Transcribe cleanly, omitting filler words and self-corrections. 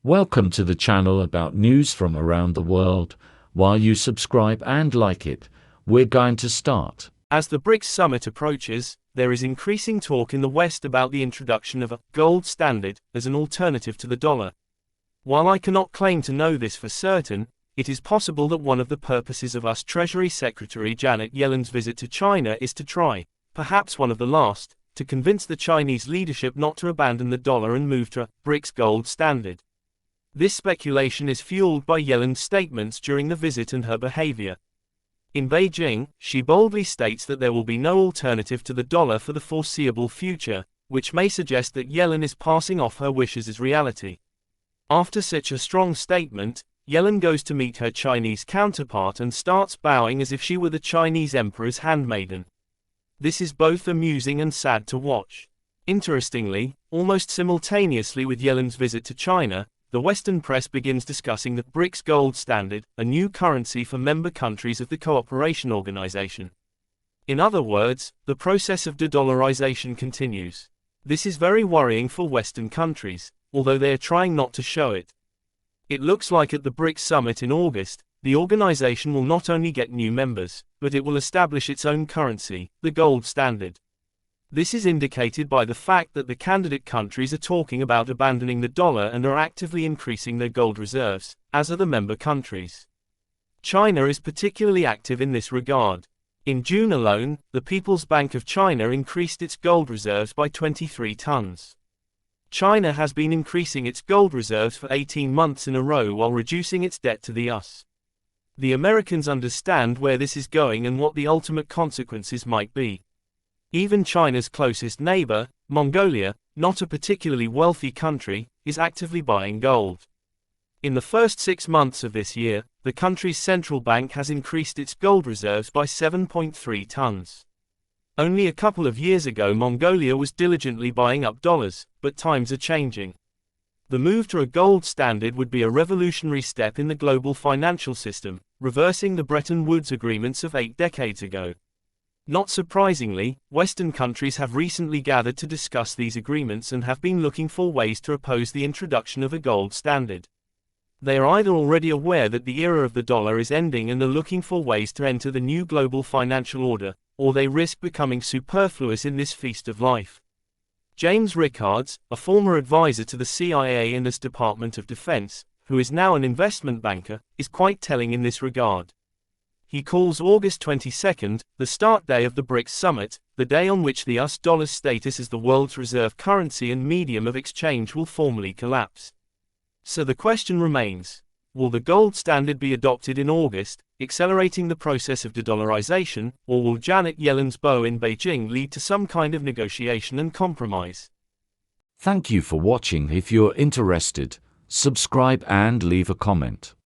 Welcome to the channel about news from around the world. While you subscribe and like it, we're going to start. As the BRICS summit approaches, there is increasing talk in the West about the introduction of a gold standard as an alternative to the dollar. While I cannot claim to know this for certain, it is possible that one of the purposes of US Treasury Secretary Janet Yellen's visit to China is to try, perhaps one of the last, to convince the Chinese leadership not to abandon the dollar and move to a BRICS gold standard. This speculation is fueled by Yellen's statements during the visit and her behavior. In Beijing, she boldly states that there will be no alternative to the dollar for the foreseeable future, which may suggest that Yellen is passing off her wishes as reality. After such a strong statement, Yellen goes to meet her Chinese counterpart and starts bowing as if she were the Chinese emperor's handmaiden. This is both amusing and sad to watch. Interestingly, almost simultaneously with Yellen's visit to China, the Western press begins discussing the BRICS gold standard, a new currency for member countries of the Cooperation Organization. In other words, the process of de-dollarization continues. This is very worrying for Western countries, although they are trying not to show it. It looks like at the BRICS summit in August, the organization will not only get new members, but it will establish its own currency, the gold standard. This is indicated by the fact that the candidate countries are talking about abandoning the dollar and are actively increasing their gold reserves, as are the member countries. China is particularly active in this regard. In June alone, the People's Bank of China increased its gold reserves by 23 tons. China has been increasing its gold reserves for 18 months in a row while reducing its debt to the US. The Americans understand where this is going and what the ultimate consequences might be. Even China's closest neighbor, Mongolia, not a particularly wealthy country, is actively buying gold. In the first 6 months of this year, the country's central bank has increased its gold reserves by 7.3 tons. Only a couple of years ago Mongolia was diligently buying up dollars, but times are changing. The move to a gold standard would be a revolutionary step in the global financial system, reversing the Bretton Woods agreements of 8 decades ago. Not surprisingly, Western countries have recently gathered to discuss these agreements and have been looking for ways to oppose the introduction of a gold standard. They are either already aware that the era of the dollar is ending and are looking for ways to enter the new global financial order, or they risk becoming superfluous in this feast of life. James Rickards, a former advisor to the CIA and the Department of Defense, who is now an investment banker, is quite telling in this regard. He calls August 22, the start day of the BRICS summit, the day on which the US dollar's status as the world's reserve currency and medium of exchange will formally collapse. So the question remains, will the gold standard be adopted in August, accelerating the process of de-dollarization, or will Janet Yellen's bow in Beijing lead to some kind of negotiation and compromise? Thank you for watching. If you're interested, subscribe and leave a comment.